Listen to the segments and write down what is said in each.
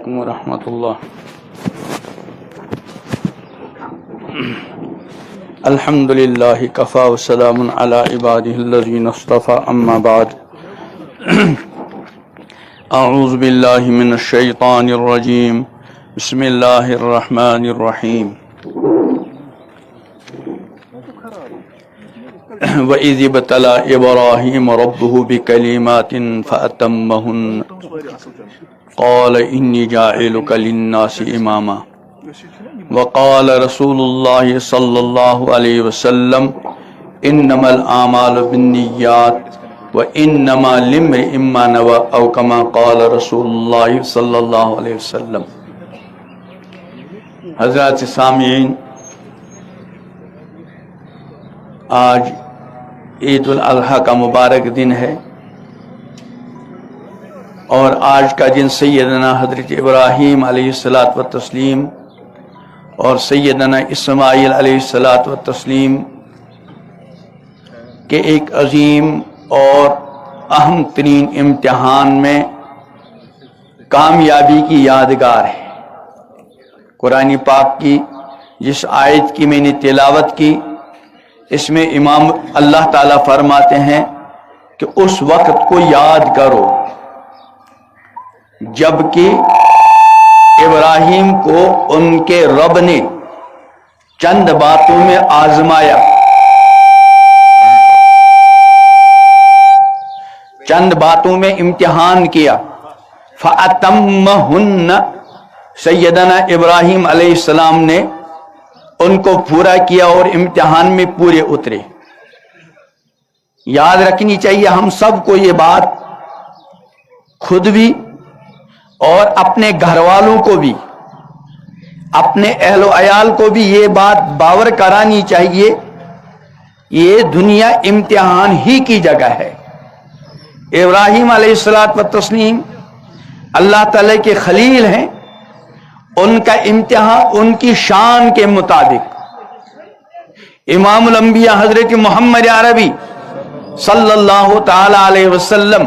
علیکم ورحمۃ اللہ۔ الحمد للہ کفا وسلام علی عبادہ الذین اصطفى، اما بعد۔ اعوذ باللہ من الشیطان الرجیم، بسم اللہ الرحمن الرحیم۔ وَإِذِ ابْتَلَىٰ إِبْرَاهِيمَ رَبُّهُ بِكَلِمَاتٍ فَأَتَمَّهُنَّ قَالَ إِنِّي جَاعِلُكَ لِلنَّاسِ إِمَامًا وَقَالَ رَسُولُ اللَّهِ صَلَّى اللَّهُ عَلَيْهِ وسلم إِنَّمَا الْأَعْمَالُ بِالنِّيَّاتِ وَإِنَّمَا لِامْرِئٍ مَّا نَوَىٰ أَوْ كَمَا قَالَ رسول اللہ صلی اللہ علیہ وسلم۔ حضرات سامعین، آج عید الاضحیٰ کا مبارک دن ہے، اور آج کا دن سیدنا حضرت ابراہیم علیہ الصلاۃ والتسلیم اور سیدنا اسماعیل علیہ الصلاۃ والتسلیم کے ایک عظیم اور اہم ترین امتحان میں کامیابی کی یادگار ہے۔ قرآن پاک کی جس آیت کی میں نے تلاوت کی، اس میں امام اللہ تعالیٰ فرماتے ہیں کہ اس وقت کو یاد کرو جبکہ ابراہیم کو ان کے رب نے چند باتوں میں آزمایا، چند باتوں میں امتحان کیا۔ فَأَتَمَّهُنَّ، سیدنا ابراہیم علیہ السلام نے ان کو پورا کیا اور امتحان میں پورے اترے۔ یاد رکھنی چاہیے ہم سب کو یہ بات، خود بھی اور اپنے گھر والوں کو بھی، اپنے اہل و عیال کو بھی یہ بات باور کرانی چاہیے، یہ دنیا امتحان ہی کی جگہ ہے۔ ابراہیم علیہ الصلاۃ والتسلیم اللہ تعالی کے خلیل ہیں، ان کا امتحان ان کی شان کے مطابق۔ امام الانبیاء حضرت محمد عربی صلی اللہ تعالی علیہ وسلم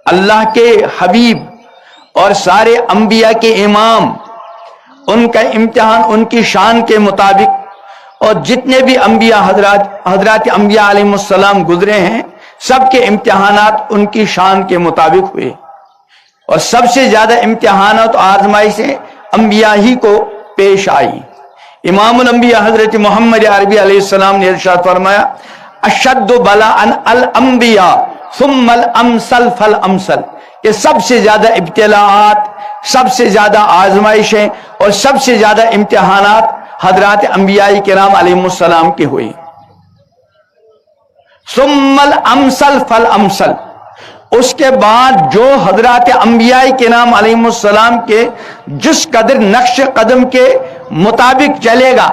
اللہ کے حبیب اور سارے انبیاء کے امام، ان کا امتحان ان کی شان کے مطابق، اور جتنے بھی انبیاء حضرات انبیاء علیہ السلام گزرے ہیں، سب کے امتحانات ان کی شان کے مطابق ہوئے، اور سب سے زیادہ امتحانات و آزمائشیں انبیاء ہی کو پیش آئی۔ امام الانبیاء حضرت محمد عربی علیہ السلام نے ارشاد فرمایا، اشد بلاء الانبیاء ثم الامثل فالامثل، کہ سب سے زیادہ ابتلاءات، سب سے زیادہ آزمائشیں اور سب سے زیادہ امتحانات حضرات انبیاء کرام علیہ السلام کے ہوئے۔ ثم الامثل فالامثل، اس کے بعد جو حضرات انبیاء کرام علیہ السلام کے جس قدر نقش قدم کے مطابق چلے گا،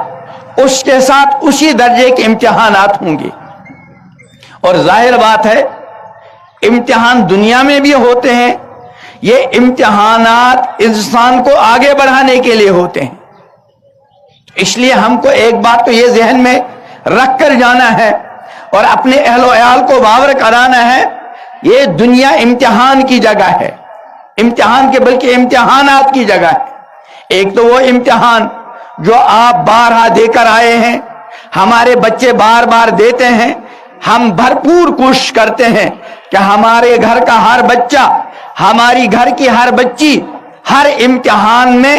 اس کے ساتھ اسی درجے کے امتحانات ہوں گے۔ اور ظاہر بات ہے امتحان دنیا میں بھی ہوتے ہیں، یہ امتحانات انسان کو آگے بڑھانے کے لیے ہوتے ہیں۔ اس لیے ہم کو ایک بات تو یہ ذہن میں رکھ کر جانا ہے اور اپنے اہل و عیال کو باور کرانا ہے، یہ دنیا امتحان کی جگہ ہے، امتحان کے بلکہ امتحانات کی جگہ ہے۔ ایک تو وہ امتحان جو آپ بارہا دے کر آئے ہیں، ہمارے بچے بار بار دیتے ہیں، ہم بھرپور کوشش کرتے ہیں کہ ہمارے گھر کا ہر بچہ، ہماری گھر کی ہر بچی ہر امتحان میں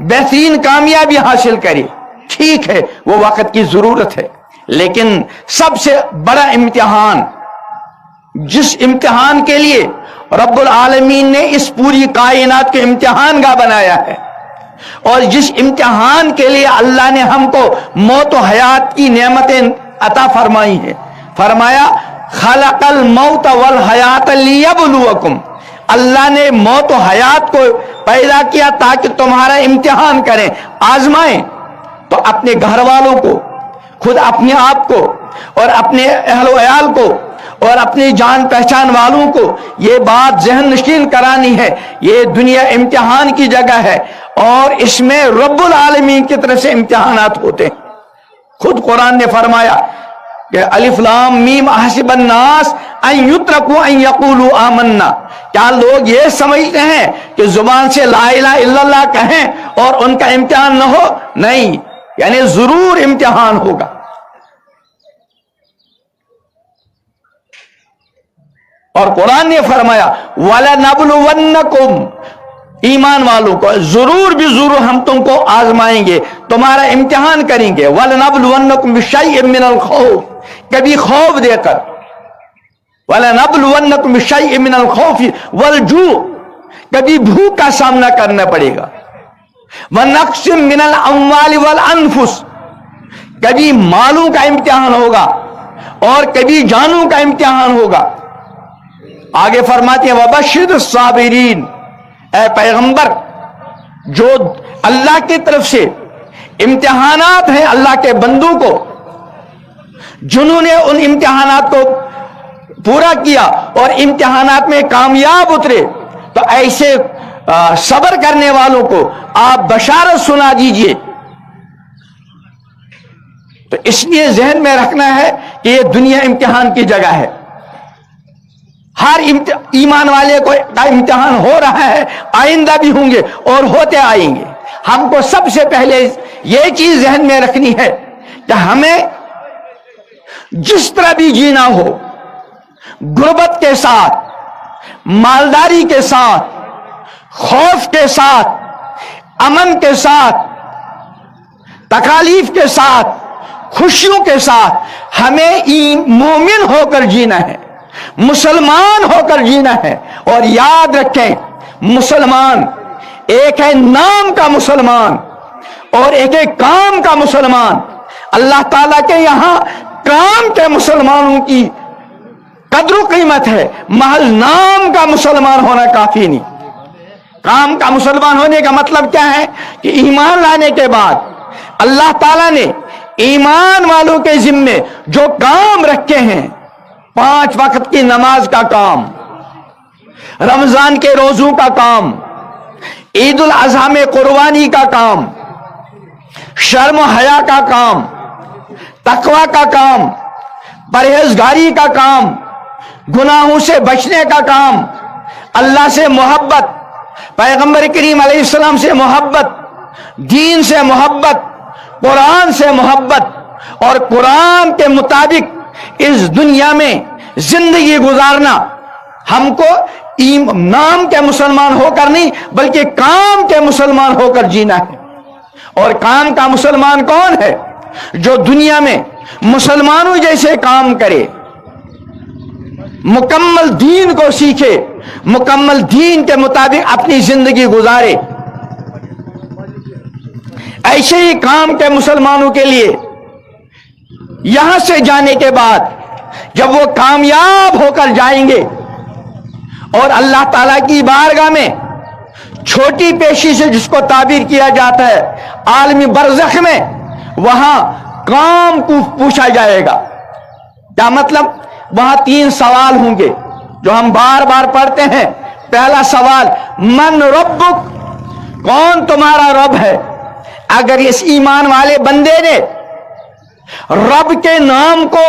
بہترین کامیابی حاصل کرے۔ ٹھیک ہے، وہ وقت کی ضرورت ہے، لیکن سب سے بڑا امتحان، جس امتحان کے لیے رب العالمین نے اس پوری کائنات کے امتحان گاہ بنایا ہے، اور جس امتحان کے لیے اللہ نے ہم کو موت و حیات کی نعمتیں عطا فرمائی ہیں، فرمایا خلق الموت والحیات لیبلوکم، اللہ نے موت و حیات کو پیدا کیا تاکہ تمہارا امتحان کریں، آزمائیں۔ تو اپنے گھر والوں کو، خود اپنے آپ کو اور اپنے اہل و عیال کو اور اپنی جان پہچان والوں کو یہ بات ذہن نشین کرانی ہے، یہ دنیا امتحان کی جگہ ہے، اور اس میں رب العالمین کی طرف سے امتحانات ہوتے ہیں۔ خود قرآن نے فرمایا کہ الف لام میم احسب الناس ان یترکوا ان یقولوا آمنا، کیا لوگ یہ سمجھتے ہیں کہ زبان سے لا الہ الا اللہ کہیں اور ان کا امتحان نہ ہو؟ نہیں، یعنی ضرور امتحان ہوگا۔ اور قرآن نے فرمایا وَلَنَبْلُوَنَّكُمْ، ایمان والوں کو ضرور بھی ضرور ہم تم کو آزمائیں گے، تمہارا امتحان کریں گے۔ وَلَنَبْلُوَنَّكُمْ بِشَيْءٍ مِّنَ الْخَوْفِ، کبھی خوف دے کر، وَلَنَبْلُوَنَّكُمْ بِشَيْءٍ مِّنَ الْخَوْفِ وَالْجُوعِ، کبھی بھوک کا سامنا کرنا پڑے گا، وَنَقْصٍ مِّنَ الْأَمْوَالِ وَالْأَنفُسِ، کبھی مالوں کا امتحان ہوگا اور کبھی جانوں کا امتحان ہوگا۔ آگے فرماتے ہیں وَبَشِّرِ الصَّابِرِينَ، اے پیغمبر جو اللہ کی طرف سے امتحانات ہیں اللہ کے بندوں کو، جنہوں نے ان امتحانات کو پورا کیا اور امتحانات میں کامیاب اترے، تو ایسے صبر کرنے والوں کو آپ بشارت سنا دیجئے۔ تو اس لیے ذہن میں رکھنا ہے کہ یہ دنیا امتحان کی جگہ ہے، ہر ایمان والے کو امتحان ہو رہا ہے، آئندہ بھی ہوں گے اور ہوتے آئیں گے۔ ہم کو سب سے پہلے یہ چیز ذہن میں رکھنی ہے کہ ہمیں جس طرح بھی جینا ہو، غربت کے ساتھ، مالداری کے ساتھ، خوف کے ساتھ، امن کے ساتھ، تکالیف کے ساتھ، خوشیوں کے ساتھ، ہمیں مومن ہو کر جینا ہے، مسلمان ہو کر جینا ہے۔ اور یاد رکھیں، مسلمان ایک ہے نام کا مسلمان اور ایک ہے کام کا مسلمان۔ اللہ تعالیٰ کے یہاں کام کے مسلمانوں کی قدر و قیمت ہے، محض نام کا مسلمان ہونا کافی نہیں۔ کام کا مسلمان ہونے کا مطلب کیا ہے کہ ایمان لانے کے بعد اللہ تعالیٰ نے ایمان والوں کے ذمے جو کام رکھے ہیں، 5 وقت کی نماز کا کام، رمضان کے روزوں کا کام، عید الاضحیٰ میں قربانی کا کام، شرم و حیا کا کام، تقوی کا کام، پرہیزگاری کا کام، گناہوں سے بچنے کا کام، اللہ سے محبت، پیغمبر کریم علیہ السلام سے محبت، دین سے محبت، قرآن سے محبت اور قرآن کے مطابق اس دنیا میں زندگی گزارنا۔ ہم کو نام کے مسلمان ہو کر نہیں بلکہ کام کے مسلمان ہو کر جینا ہے۔ اور کام کا مسلمان کون ہے؟ جو دنیا میں مسلمانوں جیسے کام کرے، مکمل دین کو سیکھے، مکمل دین کے مطابق اپنی زندگی گزارے۔ ایسے ہی کام کے مسلمانوں کے لیے یہاں سے جانے کے بعد جب وہ کامیاب ہو کر جائیں گے اور اللہ تعالیٰ کی بارگاہ میں چھوٹی پیشی سے جس کو تعبیر کیا جاتا ہے عالمی برزخ میں، وہاں کام کو پوچھا جائے گا۔ کیا مطلب؟ وہاں 3 سوال ہوں گے جو ہم بار بار پڑھتے ہیں۔ پہلا سوال من ربک، کون تمہارا رب ہے؟ اگر اس ایمان والے بندے نے رب کے نام کو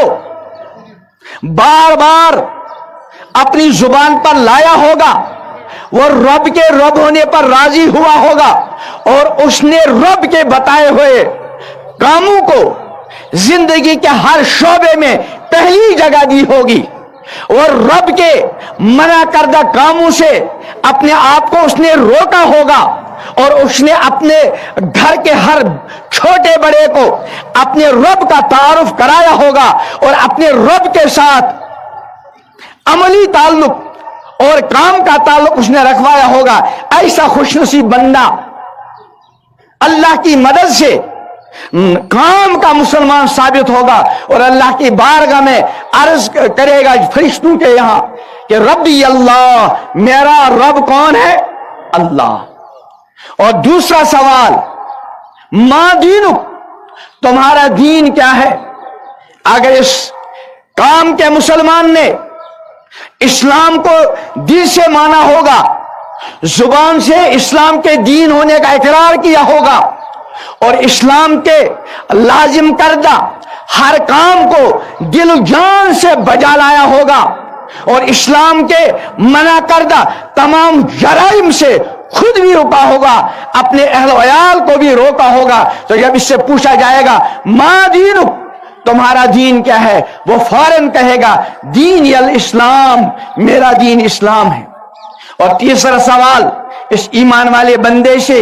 بار بار اپنی زبان پر لایا ہوگا، وہ رب کے رب ہونے پر راضی ہوا ہوگا اور اس نے رب کے بتائے ہوئے کاموں کو زندگی کے ہر شعبے میں پہلی جگہ دی ہوگی، اور رب کے منع کردہ کاموں سے اپنے آپ کو اس نے روکا ہوگا، اور اس نے اپنے گھر کے ہر چھوٹے بڑے کو اپنے رب کا تعارف کرایا ہوگا اور اپنے رب کے ساتھ عملی تعلق اور کام کا تعلق اس نے رکھوایا ہوگا۔ ایسا خوش نصیب بندہ اللہ کی مدد سے کام کا مسلمان ثابت ہوگا اور اللہ کی بارگاہ میں عرض کرے گا فرشتوں کے یہاں کہ ربی اللہ، میرا رب کون ہے؟ اللہ۔ اور دوسرا سوال ما دینک، تمہارا دین کیا ہے؟ اگر اس کام کے مسلمان نے اسلام کو دل سے مانا ہوگا، زبان سے اسلام کے دین ہونے کا اقرار کیا ہوگا اور اسلام کے لازم کردہ ہر کام کو دل و جان سے بجا لایا ہوگا اور اسلام کے منع کردہ تمام جرائم سے خود بھی روکا ہوگا، اپنے اہل و عیال کو بھی روکا ہوگا، تو جب اس سے پوچھا جائے گا ما دینک، تمہارا دین کیا ہے، وہ فوراً کہے گا دین الاسلام، میرا دین اسلام ہے۔ اور تیسرا سوال اس ایمان والے بندے سے،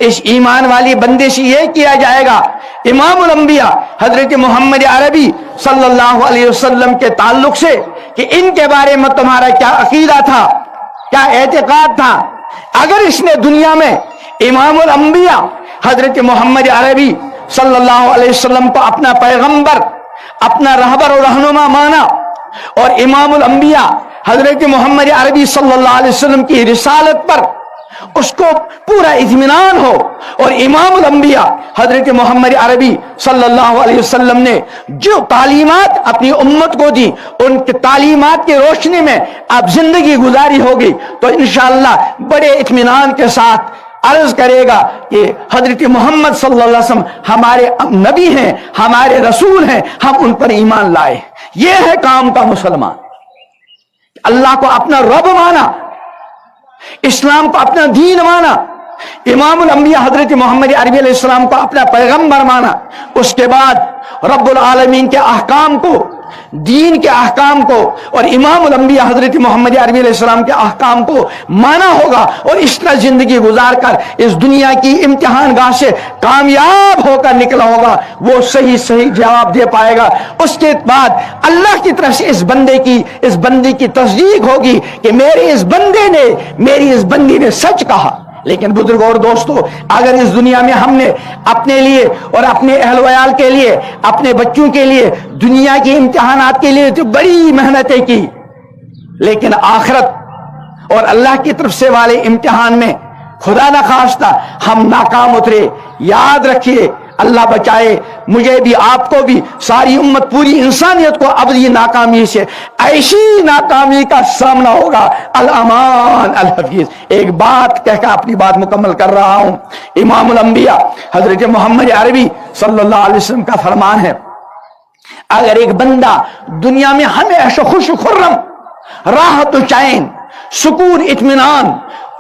اس ایمان والی بندے سے یہ کیا جائے گا امام الانبیاء حضرت محمد عربی صلی اللہ علیہ وسلم کے تعلق سے کہ ان کے بارے میں تمہارا کیا عقیدہ تھا، کیا اعتقاد تھا۔ اگر اس نے دنیا میں امام الانبیاء حضرت محمد عربی صلی اللہ علیہ وسلم کو اپنا پیغمبر، اپنا رہبر و رہنما مانا، اور امام الانبیاء حضرت محمد عربی صلی اللہ علیہ وسلم کی رسالت پر اس کو پورا اطمینان ہو، اور امام الانبیاء حضرت محمد عربی صلی اللہ علیہ وسلم نے جو تعلیمات اپنی امت کو دی، ان کی تعلیمات کی روشنی میں اب زندگی گزاری ہوگی، تو انشاءاللہ بڑے اطمینان کے ساتھ عرض کرے گا کہ حضرت محمد صلی اللہ علیہ وسلم ہمارے نبی ہیں، ہمارے رسول ہیں، ہم ان پر ایمان لائے۔ یہ ہے کام کا مسلمان، اللہ کو اپنا رب مانا، اسلام کو اپنا دین مانا، امام الانبیاء حضرت محمد عربی علیہ السلام کو اپنا پیغمبر مانا، اس کے بعد رب العالمین کے احکام کو، دین کے احکام کو، اور امام الانبیاء حضرت محمد عربی علیہ السلام کے احکام کو مانا ہوگا، اور اس طرح زندگی گزار کر اس دنیا کی امتحان گاہ سے کامیاب ہو کر نکلا ہوگا، وہ صحیح جواب دے پائے گا۔ اس کے بعد اللہ کی طرف سے اس بندے کی تصدیق ہوگی کہ میری اس بندی نے سچ کہا۔ لیکن بزرگوں اور دوستو، اگر اس دنیا میں ہم نے اپنے لیے اور اپنے اہل ویال کے لیے، اپنے بچوں کے لیے، دنیا کے امتحانات کے لیے تو بڑی محنتیں کی، لیکن آخرت اور اللہ کی طرف سے والے امتحان میں خدا نخواستہ ہم ناکام اترے، یاد رکھیے، اللہ بچائے مجھے بھی، آپ کو بھی، ساری امت، پوری انسانیت کو ابدی ناکامی سے، ایسی ناکامی کا سامنا ہوگا۔ الامان الحفیظ۔ ایک بات کہہ کر اپنی بات مکمل کر رہا ہوں۔ امام الانبیاء حضرت محمد عربی صلی اللہ علیہ وسلم کا فرمان ہے، اگر ایک بندہ دنیا میں ہمیشہ خوش و خرم، راحت و چین، سکون، اطمینان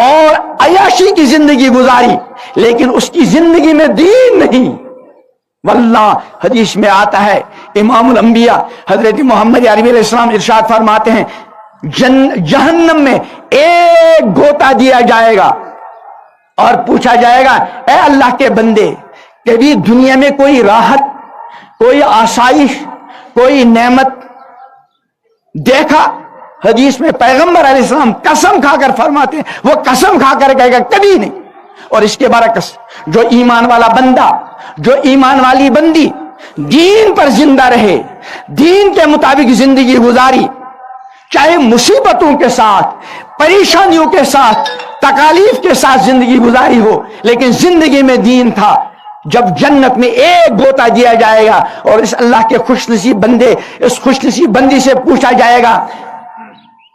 اور عیاشی کی زندگی گزاری، لیکن اس کی زندگی میں دین نہیں، واللہ حدیث میں آتا ہے، امام الانبیاء حضرت محمد عربی علیہ السلام ارشاد فرماتے ہیں جہنم میں ایک گوتا دیا جائے گا اور پوچھا جائے گا اے اللہ کے بندے، کبھی دنیا میں کوئی راحت، کوئی آسائش، کوئی نعمت دیکھا؟ حدیث میں پیغمبر علیہ السلام قسم کھا کر فرماتے ہیں، وہ قسم کھا کر کہے گا کبھی نہیں۔ اور اس کے برعکس جو ایمان والا بندہ، جو ایمان والی بندی دین پر زندہ رہے، دین کے مطابق زندگی گزاری، چاہے مصیبتوں کے ساتھ، پریشانیوں کے ساتھ، تکالیف کے ساتھ زندگی گزاری ہو، لیکن زندگی میں دین تھا، جب جنت میں ایک گوتا دیا جائے گا اور اس اللہ کے خوش نصیب بندے، اس خوش نصیب بندی سے پوچھا جائے گا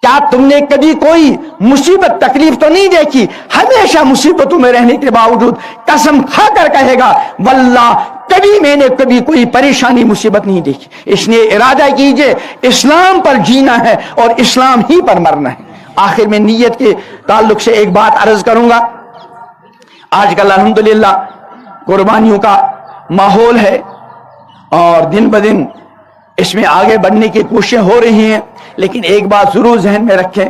کیا تم نے کبھی کوئی مصیبت تکلیف تو نہیں دیکھی؟ ہمیشہ مصیبتوں میں رہنے کے باوجود قسم کھا کر کہے گا واللہ کبھی میں نے کبھی کوئی پریشانی مصیبت نہیں دیکھی۔ اس لیے ارادہ کیجئے، اسلام پر جینا ہے اور اسلام ہی پر مرنا ہے۔ آخر میں نیت کے تعلق سے ایک بات عرض کروں گا۔ آج کل الحمدللہ قربانیوں کا ماحول ہے اور دن بدن اس میں آگے بڑھنے کی کوششیں ہو رہی ہیں، لیکن ایک بات ضرور ذہن میں رکھیں،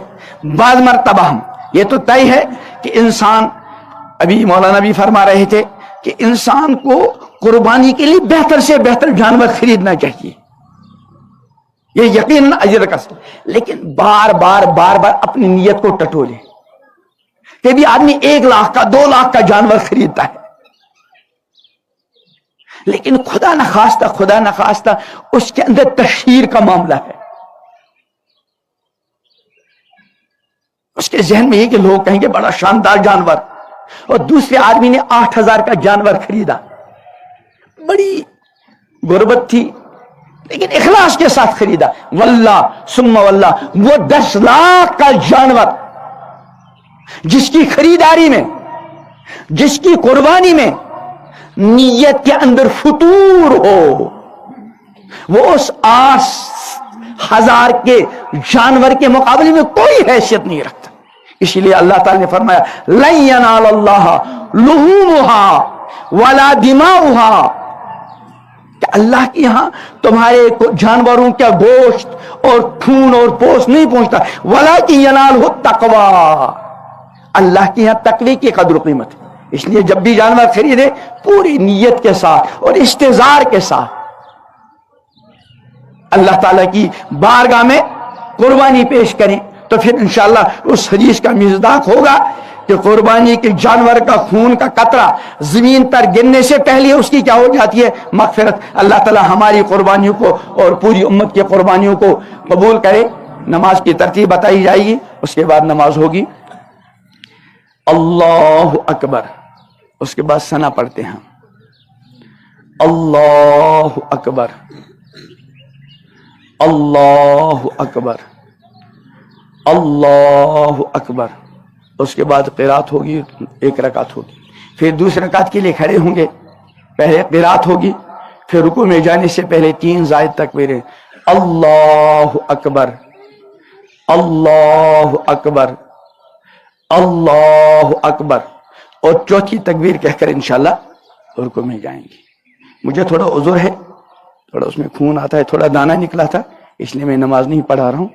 بعض مرتبہ ہم یہ تو طے ہے کہ انسان، ابھی مولانا بھی فرما رہے تھے کہ انسان کو قربانی کے لیے بہتر سے بہتر جانور خریدنا چاہیے، یہ یقیناً اجر کا سبب، لیکن بار بار اپنی نیت کو ٹٹولے۔ کبھی آدمی 1 لاکھ کا 2 لاکھ کا جانور خریدتا ہے، لیکن خدا نخواستہ اس کے اندر تشہیر کا معاملہ ہے، اس کے ذہن میں یہ کہ لوگ کہیں گے بڑا شاندار جانور، اور دوسرے آدمی نے 8000 کا جانور خریدا، بڑی غربت تھی لیکن اخلاص کے ساتھ خریدا، واللہ ثم واللہ وہ 10 لاکھ کا جانور جس کی خریداری میں، جس کی قربانی میں نیت کے اندر فطور ہو، وہ اس 8,000 کے جانور کے مقابلے میں کوئی حیثیت نہیں رکھتا. اسی لیے اللہ تعالی نے فرمایا لن ینال اللہ لحومها ولا دماؤها، کہ اللہ کے یہاں تمہارے جانوروں کا گوشت اور خون اور پوست نہیں پہنچتا، ولکن ینالہ التقوی، اللہ کے یہاں تقوی کی قدر و قیمت ہے. اس لیے جب بھی جانور خریدے پوری نیت کے ساتھ اور استحضار کے ساتھ اللہ تعالیٰ کی بارگاہ میں قربانی پیش کریں، تو پھر انشاءاللہ اس حدیث کا مصداق ہوگا کہ قربانی کے جانور کا خون کا قطرہ زمین پر گرنے سے پہلے اس کی کیا ہو جاتی ہے؟ مغفرت. اللہ تعالیٰ ہماری قربانیوں کو اور پوری امت کی قربانیوں کو قبول کرے. نماز کی ترتیب بتائی جائے گی، اس کے بعد نماز ہوگی. اللہ اکبر، اس کے بعد ثنا پڑھتے ہیں. اللہ اکبر، اللہ اکبر، اللہ اکبر. اس کے بعد قرات ہوگی، ایک رکعت ہوگی. پھر دوسری رکعت کے لیے کھڑے ہوں گے، پہلے قرات ہوگی، پھر رکوع میں جانے سے پہلے 3 زائد تکبیریں، اللہ اکبر، اللہ اکبر، اللہ اکبر، اور چوتھی تکبیر کہہ کر انشاءاللہ رکوع میں جائیں گے. مجھے تھوڑا عذر ہے، تھوڑا اس میں خون آتا ہے، تھوڑا دانہ نکلا تھا، اس لیے میں نماز نہیں پڑھا رہا ہوں.